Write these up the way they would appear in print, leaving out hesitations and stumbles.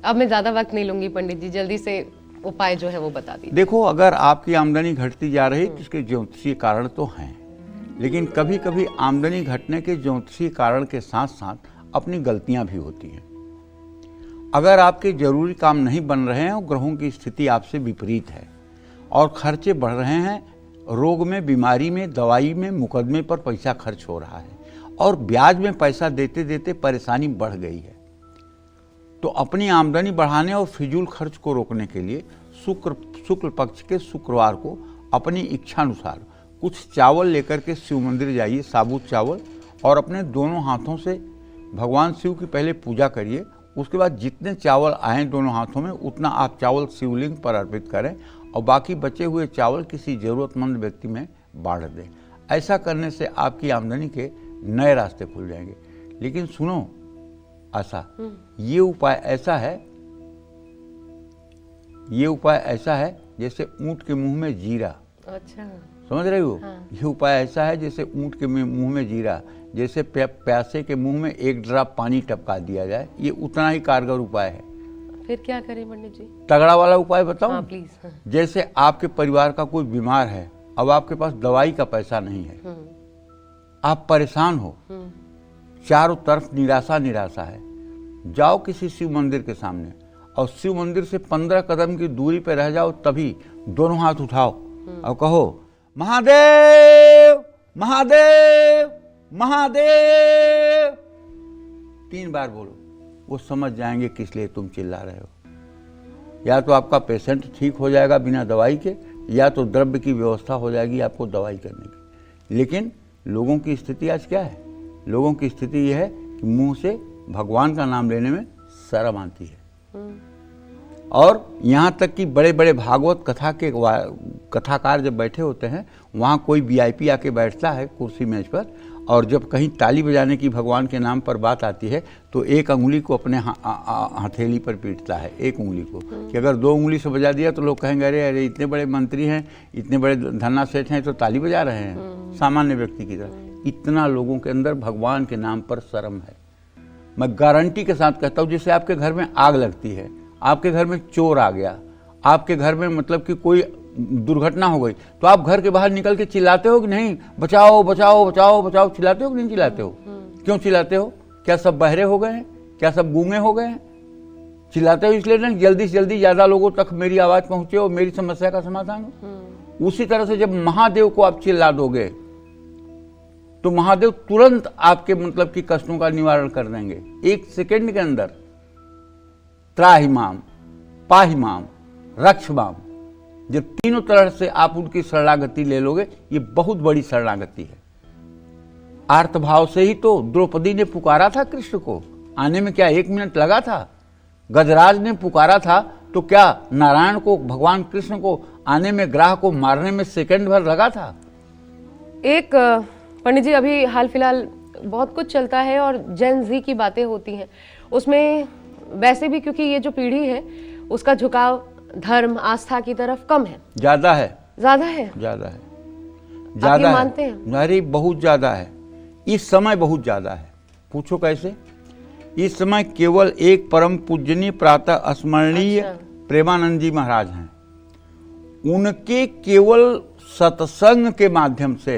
अब मैं ज्यादा वक्त नहीं लूंगी पंडित जी, जल्दी से उपाय जो है वो बता दीजिए। देखो, अगर आपकी आमदनी घटती जा रही है, इसके ज्योतिषीय कारण तो हैं, लेकिन कभी कभी आमदनी घटने के ज्योतिषीय कारण के साथ साथ अपनी गलतियां भी होती हैं। अगर आपके जरूरी काम नहीं बन रहे हैं और ग्रहों की स्थिति आपसे विपरीत है और खर्चे बढ़ रहे हैं, रोग में, बीमारी में, दवाई में, मुकदमे पर पैसा खर्च हो रहा है और ब्याज में पैसा देते देते परेशानी बढ़ गई है, तो अपनी आमदनी बढ़ाने और फिजूल खर्च को रोकने के लिए शुक्ल पक्ष के शुक्रवार को अपनी इच्छानुसार कुछ चावल लेकर के शिव मंदिर जाइए, साबुत चावल, और अपने दोनों हाथों से भगवान शिव की पहले पूजा करिए। उसके बाद जितने चावल आएँ दोनों हाथों में, उतना आप चावल शिवलिंग पर अर्पित करें और बाकी बचे हुए चावल किसी ज़रूरतमंद व्यक्ति में बांट दें। ऐसा करने से आपकी आमदनी के नए रास्ते खुल जाएंगे। लेकिन सुनो आशा, ये उपाय ऐसा है जैसे ऊंट के मुंह में जीरा। अच्छा, समझ रही हो? हाँ। ये उपाय ऐसा है जैसे ऊंट के मुंह में जीरा, जैसे प्यासे के मुंह में एक ड्रॉप पानी टपका दिया जाए, ये उतना ही कारगर उपाय है। फिर क्या करें पंडित जी? तगड़ा वाला उपाय बताओ। हाँ प्लीज। हाँ। जैसे आपके परिवार का कोई बीमार है, अब आपके पास दवाई का पैसा नहीं है, आप परेशान हो, चारों तरफ निराशा निराशा है, जाओ किसी शिव मंदिर के सामने और शिव मंदिर से 15 कदम की दूरी पर रह जाओ, तभी दोनों हाथ उठाओ और कहो महादेव महादेव महादेव, 3 बार बोलो। वो समझ जाएंगे किस लिए तुम चिल्ला रहे हो। या तो आपका पेशेंट ठीक हो जाएगा बिना दवाई के, या तो द्रव्य की व्यवस्था हो जाएगी आपको दवाई करने की। लेकिन लोगों की स्थिति आज क्या है? लोगों की स्थिति यह है कि मुंह से भगवान का नाम लेने में शर्म आती है। और यहाँ तक कि बड़े बड़े भागवत कथा के कथाकार जब बैठे होते हैं, वहाँ कोई वीआईपी आके बैठता है कुर्सी मेज पर, और जब कहीं ताली बजाने की भगवान के नाम पर बात आती है तो एक अंगुली को अपने हथेली पर पीटता है, एक उंगली को, कि अगर 2 उंगली से बजा दिया तो लोग कहेंगे अरे अरे इतने बड़े मंत्री हैं, इतने बड़े धन्ना सेठ हैं तो ताली बजा रहे हैं सामान्य व्यक्ति की तरह। इतना लोगों के अंदर भगवान के नाम पर शर्म है। मैं गारंटी के साथ कहता हूँ, जैसे आपके घर में आग लगती है, आपके घर में चोर आ गया, आपके घर में मतलब कि कोई दुर्घटना हो गई, तो आप घर के बाहर निकल के चिल्लाते हो कि नहीं, बचाओ बचाओ बचाओ बचाओ, चिल्लाते हो कि नहीं चिल्लाते हो? क्यों चिल्लाते हो? क्या सब बहरे हो गए हैं? क्या सब गूंगे हो गए हैं? चिल्लाते हो इसलिए ना जल्दी से जल्दी ज्यादा लोगों तक मेरी आवाज पहुंचे और मेरी समस्या का समाधान हो। उसी तरह से जब महादेव को आप चिल्ला दोगे तो महादेव तुरंत आपके मतलब कि कष्टों का निवारण कर देंगे 1 सेकंड के अंदर। त्राहिमाम, पाहिमाम, रक्षमाम, जब तीनों तरह से आप उनकी शरणागति ले लोगे, ये बहुत बड़ी शरणागति है। आर्तभाव से ही तो द्रौपदी ने पुकारा था कृष्ण को, आने में क्या 1 मिनट लगा था? गजराज ने पुकारा था तो क्या नारायण को, भगवान कृष्ण को आने में, ग्राह को मारने में सेकंड भर लगा था? एक पंडित जी, अभी हाल फिलहाल बहुत कुछ चलता है और जेन जी की बातें होती हैं, उसमें वैसे भी क्योंकि ये जो पीढ़ी है उसका झुकाव धर्म आस्था की तरफ कम है, ज्यादा है, ज्यादा है, ज्यादा है, आप ये ज्यादा मानते है। हैं? अरे बहुत ज्यादा है, इस समय बहुत ज्यादा है। पूछो कैसे? इस समय केवल एक परम पूजनीय प्रातः स्मरणीय प्रेमानंद जी महाराज हैं, उनके केवल सत्संग के माध्यम से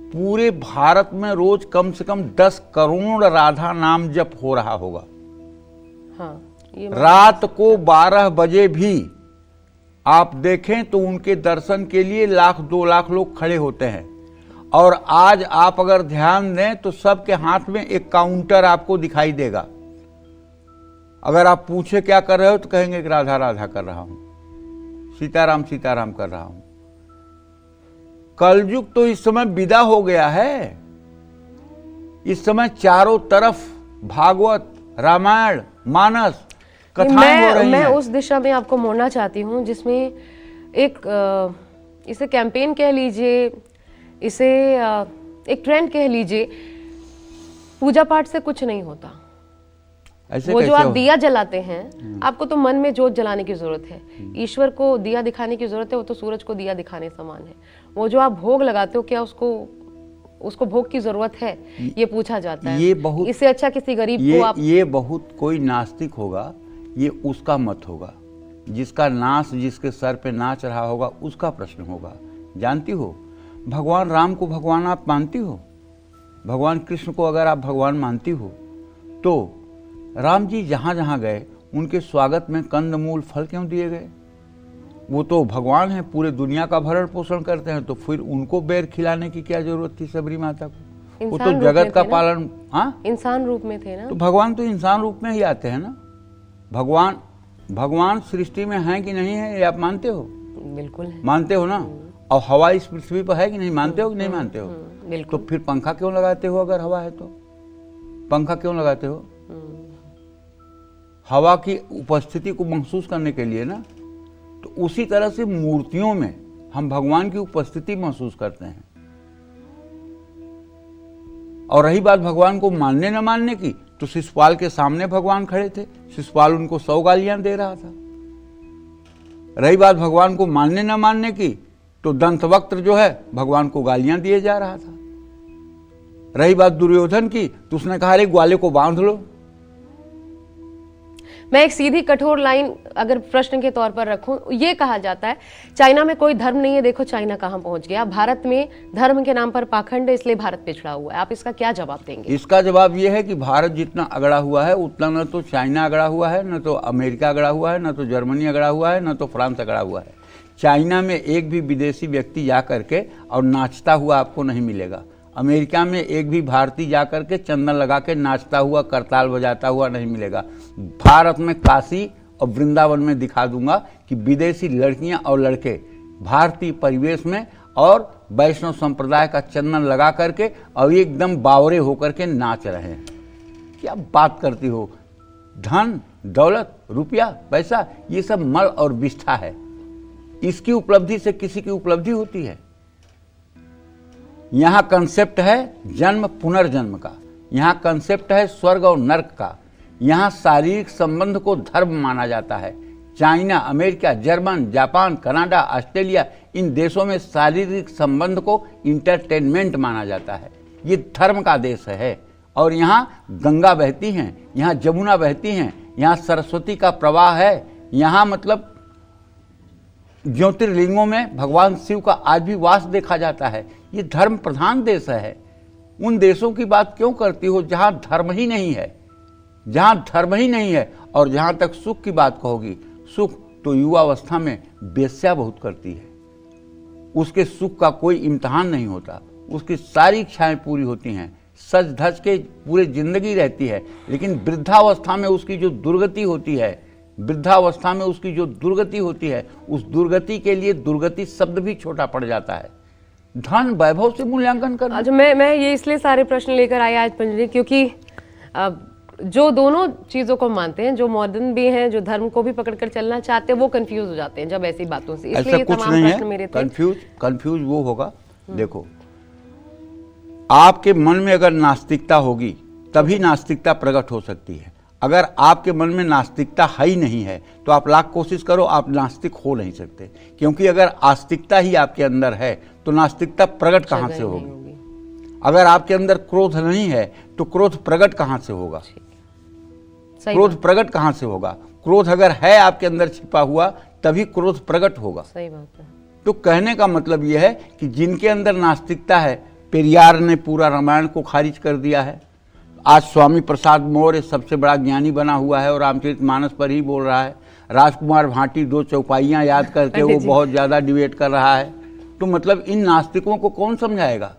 पूरे भारत में रोज कम से कम 10 करोड़ राधा नाम जप हो रहा होगा। हाँ, ये रात को 12 बजे भी आप देखें तो उनके दर्शन के लिए 1-2 लाख लोग खड़े होते हैं। और आज आप अगर ध्यान दें तो सबके हाथ में एक काउंटर आपको दिखाई देगा। अगर आप पूछे क्या कर रहे हो तो कहेंगे कि राधा राधा कर रहा हूं, सीताराम सीताराम कर रहा हूं। कलयुग तो इस समय विदा हो गया है। इस समय चारों तरफ भागवत, रामायण, मानस कथाएं हो रही मैं हैं। उस दिशा में आपको मोड़ना चाहती हूँ जिसमें एक इसे कैंपेन कह लीजिए, इसे एक ट्रेंड कह लीजिए, पूजा पाठ से कुछ नहीं होता। ऐसे वो जो कैसे आप हो? दिया जलाते हैं, आपको तो मन में जोत जलाने की जरूरत है, ईश्वर को दिया दिखाने की जरूरत है, वो तो सूरज को दिया दिखाने समान है। वो जो आप भोग लगाते हो, क्या उसको भोग की जरूरत है, ये पूछा जाता है। ये बहुत, इससे अच्छा किसी गरीब को आप, ये बहुत कोई नास्तिक होगा, ये उसका मत होगा। जिसका नाश जिसके सर पे नाच रहा होगा उसका प्रश्न होगा। जानती हो, भगवान राम को भगवान आप मानती हो, भगवान कृष्ण को अगर आप भगवान मानती हो, तो राम जी जहाँ जहाँ गए उनके स्वागत में कंदमूल फल क्यों दिए गए? वो तो भगवान हैं, पूरे दुनिया का भरण पोषण करते हैं, तो फिर उनको बेर खिलाने की क्या जरूरत थी सबरी माता को? वो तो जगत का पालन, हाँ, इंसान रूप में थे ना। तो भगवान तो इंसान रूप में ही आते हैं ना। भगवान सृष्टि में हैं कि नहीं है, ये आप मानते हो? बिल्कुल है। मानते हो ना। और हवा इस पृथ्वी पर है कि नहीं, मानते हो कि नहीं मानते हो? बिल्कुल। तो फिर पंखा क्यों लगाते हो? अगर हवा है तो पंखा क्यों लगाते हो? हवा की उपस्थिति को महसूस करने के लिए ना। तो उसी तरह से मूर्तियों में हम भगवान की उपस्थिति महसूस करते हैं। और रही बात भगवान को मानने न मानने की, तो शिशुपाल के सामने भगवान खड़े थे, शिशुपाल उनको 100 गालियां दे रहा था। रही बात भगवान को मानने न मानने की, तो दंतवक्त्र जो है भगवान को गालियां दिए जा रहा था। रही बात दुर्योधन की, तो उसने कहा अरे ग्वाले को बांध लो। मैं एक सीधी कठोर लाइन अगर प्रश्न के तौर पर रखूं, ये कहा जाता है चाइना में कोई धर्म नहीं है, देखो चाइना कहां पहुंच गया। भारत में धर्म के नाम पर पाखंड है, इसलिए भारत पिछड़ा हुआ है। आप इसका क्या जवाब देंगे? इसका जवाब यह है कि भारत जितना अगड़ा हुआ है उतना न तो चाइना अगड़ा हुआ है, न तो अमेरिका अगड़ा हुआ है, न तो जर्मनी अगड़ा हुआ है, न तो फ्रांस अगड़ा हुआ है। चाइना में एक भी विदेशी व्यक्ति जा करके और नाचता हुआ आपको नहीं मिलेगा। अमेरिका में एक भी भारतीय जा करके चंदन लगा के नाचता हुआ, करताल बजाता हुआ नहीं मिलेगा। भारत में काशी और वृंदावन में दिखा दूंगा कि विदेशी लड़कियां और लड़के भारतीय परिवेश में और वैष्णव संप्रदाय का चंदन लगा करके और एकदम बावरे होकर के नाच रहे हैं। क्या बात करती हो? धन, दौलत, रुपया, पैसा, ये सब मल और विष्ठा है। इसकी उपलब्धि से किसी की उपलब्धि होती है? यहां कंसेप्ट है जन्म पुनर्जन्म का, यहां कंसेप्ट है स्वर्ग और नर्क का, यहां शारीरिक संबंध को धर्म माना जाता है। China, America, German, Japan, Canada, Australia, इन देशों में शारीरिक संबंध को इंटरटेनमेंट माना जाता है। ये धर्म का देश है। और यहाँ गंगा बहती हैं, यहाँ जमुना बहती हैं, यहाँ सरस्वती का प्रवाह है, यहाँ मतलब ज्योतिर्लिंगों में भगवान शिव का आज भी वास देखा जाता है। ये धर्म प्रधान देश है। उन देशों की बात क्यों करती हो जहां धर्म ही नहीं है? जहां धर्म ही नहीं है और जहां तक सुख की बात कहोगी, सुख तो युवावस्था में बेश्या बहुत करती है। उसके सुख का कोई इम्तिहान नहीं होता, उसकी सारी इच्छाएं पूरी होती हैं, सज धज के पूरी जिंदगी रहती है। लेकिन वृद्धावस्था में उसकी जो दुर्गति होती है, वृद्धावस्था में उसकी जो दुर्गति होती है, उस दुर्गति के लिए दुर्गति शब्द भी छोटा पड़ जाता है। धन वैभव से मूल्यांकन करना। अच्छा, मैं ये इसलिए सारे प्रश्न लेकर आई आज पंडित, क्योंकि जो दोनों चीजों को मानते हैं, जो मॉडर्न भी हैं, जो धर्म को भी पकड़कर चलना चाहते हैं, वो कंफ्यूज हो जाते हैं जब ऐसी बातों से। इसलिए कुछ नहीं है, कंफ्यूज वो होगा। देखो, आपके मन में अगर नास्तिकता होगी तभी नास्तिकता प्रकट हो सकती है। अगर आपके मन में नास्तिकता है ही नहीं है तो आप लाख कोशिश करो, आप नास्तिक हो नहीं सकते। क्योंकि अगर आस्तिकता ही आपके अंदर है तो नास्तिकता प्रकट कहाँ से होगी? अगर आपके अंदर क्रोध नहीं है तो क्रोध प्रकट कहाँ से होगा? क्रोध प्रकट कहाँ से होगा? क्रोध अगर है आपके अंदर छिपा हुआ तभी क्रोध प्रकट होगा। सही बात है। तो कहने का मतलब यह है कि जिनके अंदर नास्तिकता है, पेरियार ने पूरा रामायण को खारिज कर दिया है। आज स्वामी प्रसाद मौर्य सबसे बड़ा ज्ञानी बना हुआ है और रामचरितमानस पर ही बोल रहा है। राजकुमार भाटी 2 चौपाइयाँ याद करके वो बहुत ज़्यादा डिबेट कर रहा है। तो मतलब इन नास्तिकों को कौन समझाएगा?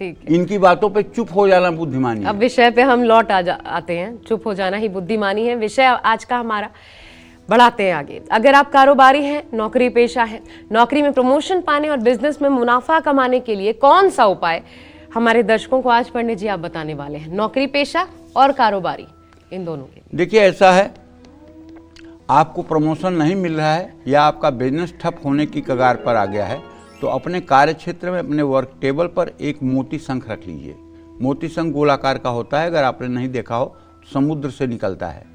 ठीक है, इनकी बातों पे चुप हो जाना बुद्धिमानी है। अब विषय पे हम लौट आते हैं। चुप हो जाना ही बुद्धिमानी है विषय आज का हमारा। बढ़ाते हैं आगे। अगर आप कारोबारी हैं, नौकरी पेशा है, नौकरी में प्रमोशन पाने और बिजनेस में मुनाफा कमाने के लिए कौन सा उपाय हमारे दर्शकों को आज पंडित जी आप बताने वाले हैं? नौकरी पेशा और कारोबारी, इन दोनों के लिए। देखिए, ऐसा है, आपको प्रमोशन नहीं मिल रहा है या आपका बिजनेस ठप होने की कगार पर आ गया है, तो अपने कार्य क्षेत्र में अपने वर्क टेबल पर एक मोती शंख रख लीजिए। मोती शंख गोलाकार का होता है, अगर आपने नहीं देखा हो, समुद्र से निकलता है।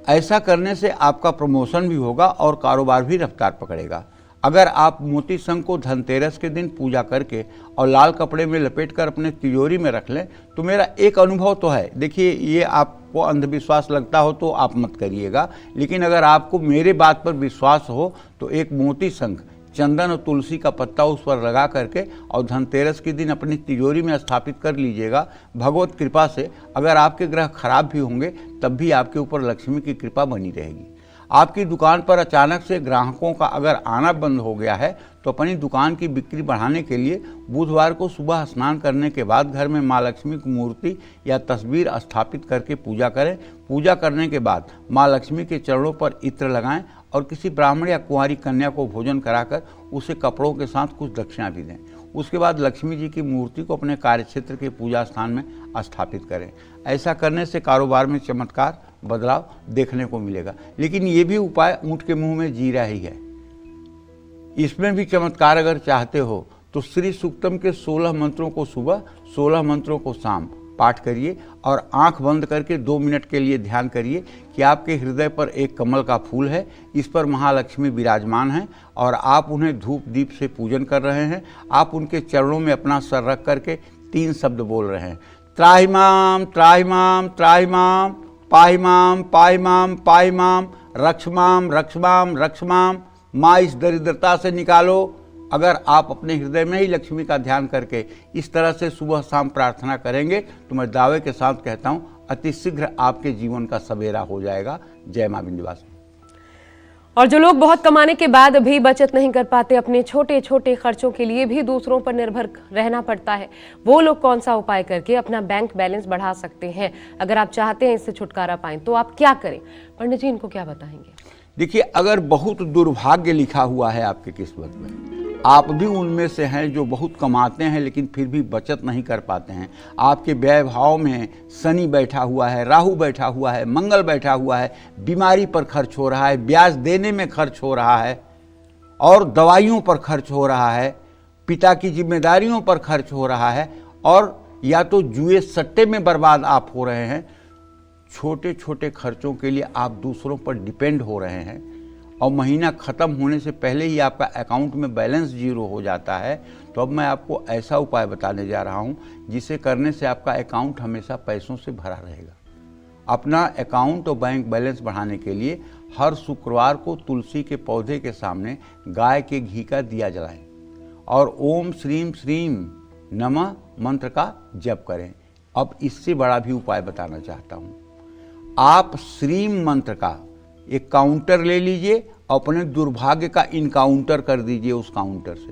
ऐसा करने से आपका प्रमोशन भी होगा और कारोबार भी रफ्तार पकड़ेगा। अगर आप मोती शंख को धनतेरस के दिन पूजा करके और लाल कपड़े में लपेटकर अपने तिजोरी में रख लें तो मेरा एक अनुभव तो है। देखिए, ये आप आपको अंधविश्वास लगता हो तो आप मत करिएगा, लेकिन अगर आपको मेरे बात पर विश्वास हो तो एक मोती शंख, चंदन और तुलसी का पत्ता उस पर लगा करके और धनतेरस के दिन अपनी तिजोरी में स्थापित कर लीजिएगा। भगवत कृपा से अगर आपके ग्रह खराब भी होंगे तब भी आपके ऊपर लक्ष्मी की कृपा बनी रहेगी। आपकी दुकान पर अचानक से ग्राहकों का अगर आना बंद हो गया है तो अपनी दुकान की बिक्री बढ़ाने के लिए बुधवार को सुबह स्नान करने के बाद घर में माँ लक्ष्मी की मूर्ति या तस्वीर स्थापित करके पूजा करें। पूजा करने के बाद माँ लक्ष्मी के चरणों पर इत्र लगाएं और किसी ब्राह्मण या कुंवारी कन्या को भोजन कराकर उसे कपड़ों के साथ कुछ दक्षिणा भी दें। उसके बाद लक्ष्मी जी की मूर्ति को अपने कार्यक्षेत्र के पूजा स्थान में स्थापित करें। ऐसा करने से कारोबार में चमत्कार बदलाव देखने को मिलेगा। लेकिन ये भी उपाय ऊँट के मुंह में जीरा ही है। इसमें भी चमत्कार अगर चाहते हो तो श्री सूक्तम के 16 मंत्रों को सुबह, 16 मंत्रों को शाम पाठ करिए और आंख बंद करके 2 मिनट के लिए ध्यान करिए कि आपके हृदय पर एक कमल का फूल है, इस पर महालक्ष्मी विराजमान हैं और आप उन्हें धूप दीप से पूजन कर रहे हैं। आप उनके चरणों में अपना सर रख करके 3 शब्द बोल रहे हैं, त्राहिमाम त्राहिमाम त्राहिमाम, पाहिमाम पाहिमाम पाहिमाम, रक्षमाम रक्षमाम रक्षमाम, माँ इस दरिद्रता से निकालो। अगर आप अपने हृदय में ही लक्ष्मी का ध्यान करके इस तरह से सुबह शाम प्रार्थना करेंगे तो मैं दावे के साथ कहता हूँ अति शीघ्र आपके जीवन का सवेरा हो जाएगा। जय मां विंध्यवासिनी। और जो लोग बहुत कमाने के बाद भी बचत नहीं कर पाते, अपने छोटे छोटे खर्चों के लिए भी दूसरों पर निर्भर रहना पड़ता है, वो लोग कौन सा उपाय करके अपना बैंक बैलेंस बढ़ा सकते हैं? अगर आप चाहते हैं इससे छुटकारा पाएं तो आप क्या करें? पंडित जी इनको क्या बताएंगे? देखिए, अगर बहुत दुर्भाग्य लिखा हुआ है आपकी किस्मत में, आप भी उनमें से हैं जो बहुत कमाते हैं लेकिन फिर भी बचत नहीं कर पाते हैं, आपके व्यय भाव में शनि बैठा हुआ है, राहु बैठा हुआ है, मंगल बैठा हुआ है, बीमारी पर खर्च हो रहा है, ब्याज देने में खर्च हो रहा है और दवाइयों पर खर्च हो रहा है, पिता की जिम्मेदारियों पर खर्च हो रहा है और या तो जुए सट्टे में बर्बाद आप हो रहे हैं, छोटे छोटे खर्चों के लिए आप दूसरों पर डिपेंड हो रहे हैं और महीना ख़त्म होने से पहले ही आपका अकाउंट में बैलेंस 0 हो जाता है, तो अब मैं आपको ऐसा उपाय बताने जा रहा हूं जिसे करने से आपका अकाउंट हमेशा पैसों से भरा रहेगा। अपना अकाउंट और बैंक बैलेंस बढ़ाने के लिए हर शुक्रवार को तुलसी के पौधे के सामने गाय के घी का दिया जलाएं और ओम श्रीम श्रीम नमः मंत्र का जप करें। अब इससे बड़ा भी उपाय बताना चाहता हूँ। आप श्रीम मंत्र का एक काउंटर ले लीजिए, अपने दुर्भाग्य का इनकाउंटर कर दीजिए, उस काउंटर से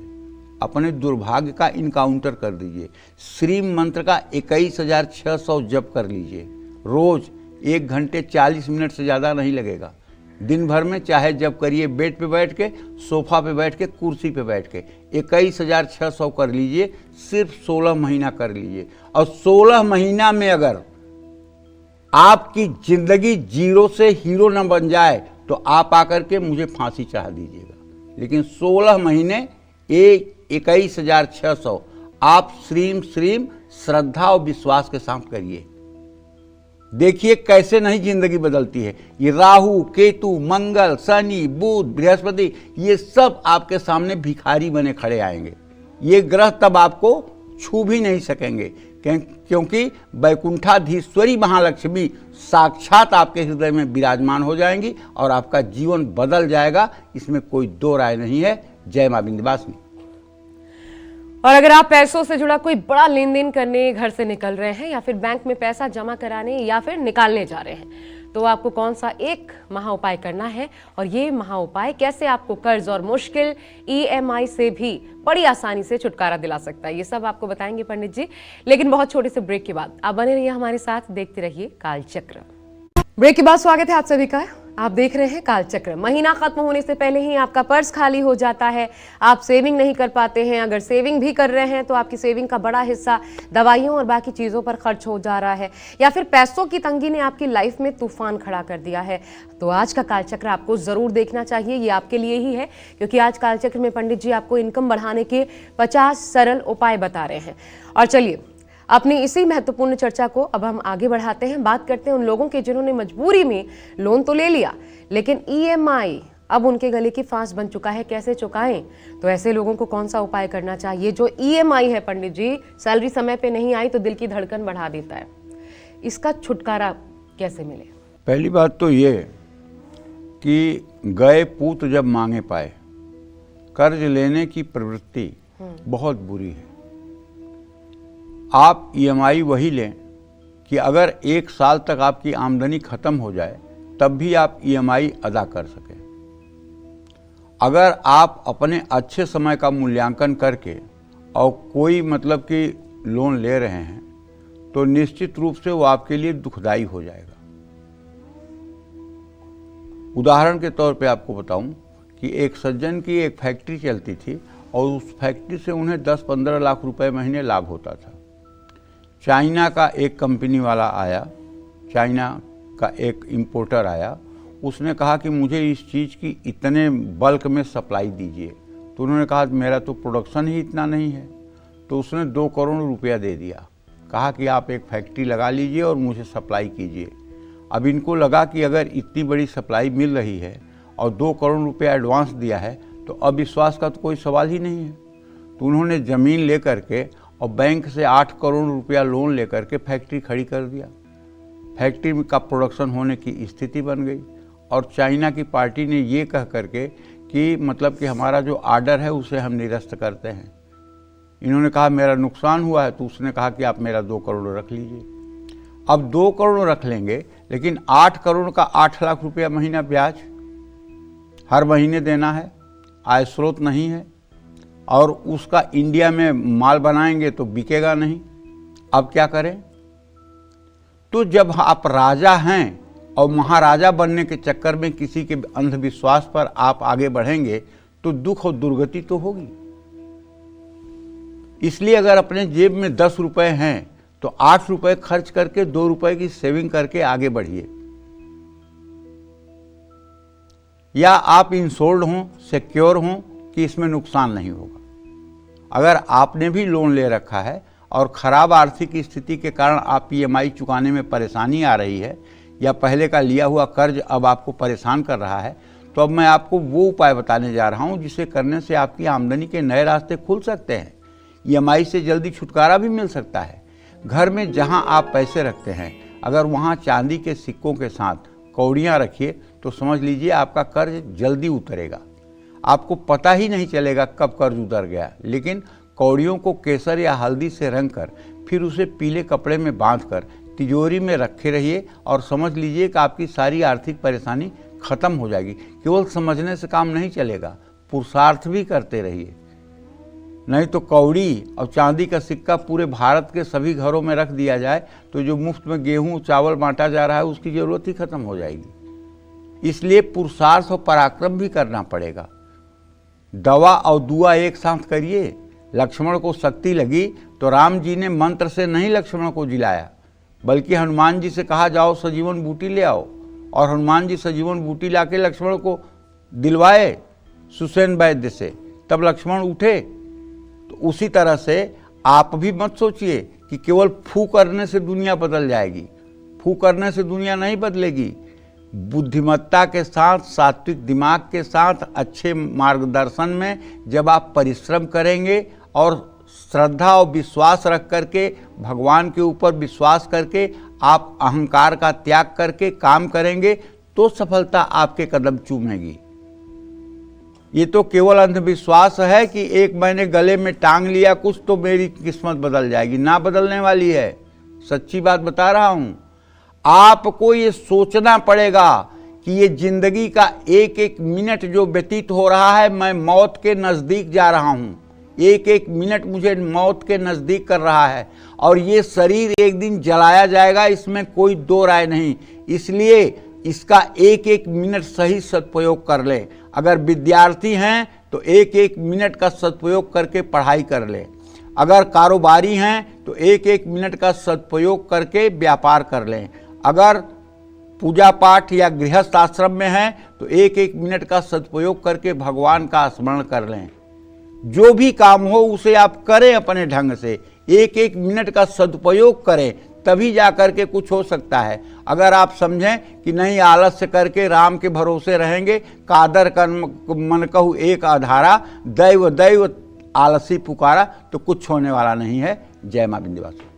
अपने दुर्भाग्य का इनकाउंटर कर दीजिए। श्रीम मंत्र का 21,600 जप कर लीजिए रोज। 1 घंटे 40 मिनट से ज़्यादा नहीं लगेगा। दिन भर में चाहे जप करिए, बेड पे बैठ के, सोफा पे बैठ के, कुर्सी पे बैठ के। 21,600 कर लीजिए, सिर्फ 16 महीना कर लीजिए और 16 महीना में अगर आपकी जिंदगी 0 से हीरो न बन जाए तो आप आकर के मुझे फांसी चढ़ा दीजिएगा। लेकिन 16 महीने 21,600 आप श्रीम श्रीम श्रद्धा और विश्वास के साथ करिए। देखिए कैसे नहीं जिंदगी बदलती है। ये राहु केतु मंगल शनि बुध बृहस्पति ये सब आपके सामने भिखारी बने खड़े आएंगे। ये ग्रह तब आपको छू भी नहीं सकेंगे क्योंकि वैकुंठाधीश्वरी महालक्ष्मी साक्षात आपके हृदय में विराजमान हो जाएंगी और आपका जीवन बदल जाएगा। इसमें कोई दो राय नहीं है। जय मां विंध्यवासिनी। और अगर आप पैसों से जुड़ा कोई बड़ा लेन देन करने घर से निकल रहे हैं या फिर बैंक में पैसा जमा कराने या फिर निकालने जा रहे हैं तो आपको कौन सा एक महा उपाय करना है और ये महा उपाय कैसे आपको कर्ज और मुश्किल EMI से भी बड़ी आसानी से छुटकारा दिला सकता है, ये सब आपको बताएंगे पंडित जी। लेकिन बहुत छोटे से ब्रेक के बाद आप बने रहिए हमारे साथ, देखते रहिए कालचक्र। ब्रेक के बाद स्वागत है आप सभी का। आप देख रहे हैं कालचक्र। महीना खत्म होने से पहले ही आपका पर्स खाली हो जाता है, आप सेविंग नहीं कर पाते हैं। अगर सेविंग भी कर रहे हैं तो आपकी सेविंग का बड़ा हिस्सा दवाइयों और बाकी चीज़ों पर खर्च हो जा रहा है या फिर पैसों की तंगी ने आपकी लाइफ में तूफान खड़ा कर दिया है। तो आज का कालचक्र आपको ज़रूर देखना चाहिए, ये आपके लिए ही है क्योंकि आज कालचक्र में पंडित जी आपको इनकम बढ़ाने के 50 सरल उपाय बता रहे हैं। और चलिए अपनी इसी महत्वपूर्ण चर्चा को अब हम आगे बढ़ाते हैं। बात करते हैं उन लोगों की जिन्होंने मजबूरी में लोन तो ले लिया लेकिन EMI अब उनके गले की फांस बन चुका है, कैसे चुकाएं? तो ऐसे लोगों को कौन सा उपाय करना चाहिए? जो EMI है पंडित जी, सैलरी समय पे नहीं आई तो दिल की धड़कन बढ़ा देता है, इसका छुटकारा कैसे मिले? पहली बात तो ये कि गए पूत जब मांगे पाए, कर्ज लेने की प्रवृत्ति बहुत बुरी है। आप ईएमआई वही लें कि अगर 1 साल तक आपकी आमदनी खत्म हो जाए तब भी आप ईएमआई अदा कर सकें। अगर आप अपने अच्छे समय का मूल्यांकन करके और कोई मतलब कि लोन ले रहे हैं तो निश्चित रूप से वो आपके लिए दुखदाई हो जाएगा। उदाहरण के तौर पे आपको बताऊं कि एक सज्जन की एक फैक्ट्री चलती थी और उस फैक्ट्री से उन्हें 10-15 लाख रुपए महीने लाभ होता था। चाइना का एक कंपनी वाला आया, चाइना का एक इंपोर्टर आया, उसने कहा कि मुझे इस चीज़ की इतने बल्क में सप्लाई दीजिए। तो उन्होंने कहा मेरा तो प्रोडक्शन ही इतना नहीं है। तो उसने 2 करोड़ रुपया दे दिया, कहा कि आप एक फैक्ट्री लगा लीजिए और मुझे सप्लाई कीजिए। अब इनको लगा कि अगर इतनी बड़ी सप्लाई मिल रही है और 2 करोड़ रुपया एडवांस दिया है तो अविश्वास का तो कोई सवाल ही नहीं है। तो उन्होंने ज़मीन ले करके और बैंक से 8 करोड़ रुपया लोन ले करके फैक्ट्री खड़ी कर दिया। फैक्ट्री का प्रोडक्शन होने की स्थिति बन गई और चाइना की पार्टी ने ये कह करके कि मतलब कि हमारा जो आर्डर है उसे हम निरस्त करते हैं। इन्होंने कहा मेरा नुकसान हुआ है, तो उसने कहा कि आप मेरा 2 करोड़ रख लीजिए। अब 2 करोड़ रख लेंगे, लेकिन 8 करोड़ का 8 लाख रुपया महीना ब्याज हर महीने देना है, आय स्रोत नहीं है, और उसका इंडिया में माल बनाएंगे तो बिकेगा नहीं। अब क्या करें? तो जब आप राजा हैं और महाराजा बनने के चक्कर में किसी के अंधविश्वास पर आप आगे बढ़ेंगे तो दुख और दुर्गति तो होगी। इसलिए अगर अपने जेब में 10 रुपए हैं तो 8 रुपए खर्च करके 2 रुपए की सेविंग करके आगे बढ़िए। या आप इंश्योर्ड हों, सिक्योर हों कि इसमें नुकसान नहीं होगा। अगर आपने भी लोन ले रखा है और ख़राब आर्थिक स्थिति के कारण आप ईएमआई चुकाने में परेशानी आ रही है या पहले का लिया हुआ कर्ज अब आपको परेशान कर रहा है, तो अब मैं आपको वो उपाय बताने जा रहा हूँ जिसे करने से आपकी आमदनी के नए रास्ते खुल सकते हैं। ईएमआई से जल्दी छुटकारा भी मिल सकता है। घर में जहाँ आप पैसे रखते हैं अगर वहाँ चांदी के सिक्कों के साथ कौड़ियाँ रखिए तो समझ लीजिए आपका कर्ज जल्दी उतरेगा। आपको पता ही नहीं चलेगा कब कर्ज उतर गया। लेकिन कौड़ियों को केसर या हल्दी से रंग कर फिर उसे पीले कपड़े में बांधकर तिजोरी में रखे रहिए और समझ लीजिए कि आपकी सारी आर्थिक परेशानी खत्म हो जाएगी। केवल समझने से काम नहीं चलेगा, पुरुषार्थ भी करते रहिए। नहीं तो कौड़ी और चांदी का सिक्का पूरे भारत के सभी घरों में रख दिया जाए तो जो मुफ्त में गेहूं चावल बांटा जा रहा है उसकी ज़रूरत ही खत्म हो जाएगी। इसलिए पुरुषार्थ और पराक्रम भी करना पड़ेगा। दवा और दुआ एक साथ करिए। लक्ष्मण को शक्ति लगी तो राम जी ने मंत्र से नहीं लक्ष्मण को जिलाया, बल्कि हनुमान जी से कहा जाओ सजीवन बूटी ले आओ, और हनुमान जी सजीवन बूटी लाके लक्ष्मण को दिलवाए सुसेन वैद्य से, तब लक्ष्मण उठे। तो उसी तरह से आप भी मत सोचिए कि केवल फू करने से दुनिया बदल जाएगी। फू करने से दुनिया नहीं बदलेगी। बुद्धिमत्ता के साथ, सात्विक दिमाग के साथ, अच्छे मार्गदर्शन में जब आप परिश्रम करेंगे और श्रद्धा और विश्वास रख करके, भगवान के ऊपर विश्वास करके, आप अहंकार का त्याग करके काम करेंगे तो सफलता आपके कदम चूमेगी। ये तो केवल अंधविश्वास है कि एक मैंने गले में टांग लिया कुछ तो मेरी किस्मत बदल जाएगी। ना बदलने वाली है, सच्ची बात बता रहा हूं। आपको ये सोचना पड़ेगा कि ये जिंदगी का एक एक मिनट जो व्यतीत हो रहा है, मैं मौत के नज़दीक जा रहा हूं। एक एक मिनट मुझे मौत के नज़दीक कर रहा है और ये शरीर एक दिन जलाया जाएगा, इसमें कोई दो राय नहीं। इसलिए इसका एक एक मिनट सही सदुपयोग कर लें। अगर विद्यार्थी हैं तो एक एक मिनट का सदुपयोग करके पढ़ाई कर लें। अगर कारोबारी हैं तो एक एक मिनट का सदुपयोग करके व्यापार कर लें। अगर पूजा पाठ या गृहस्थ आश्रम में हैं तो एक एक मिनट का सदुपयोग करके भगवान का स्मरण कर लें। जो भी काम हो उसे आप करें अपने ढंग से, एक एक मिनट का सदुपयोग करें, तभी जा कर के कुछ हो सकता है। अगर आप समझें कि नहीं आलस्य करके राम के भरोसे रहेंगे, कादर कर्म मन कहू एक आधारा, दैव दैव आलसी पुकारा, तो कुछ होने वाला नहीं है। जय मां विंध्यवासिनी।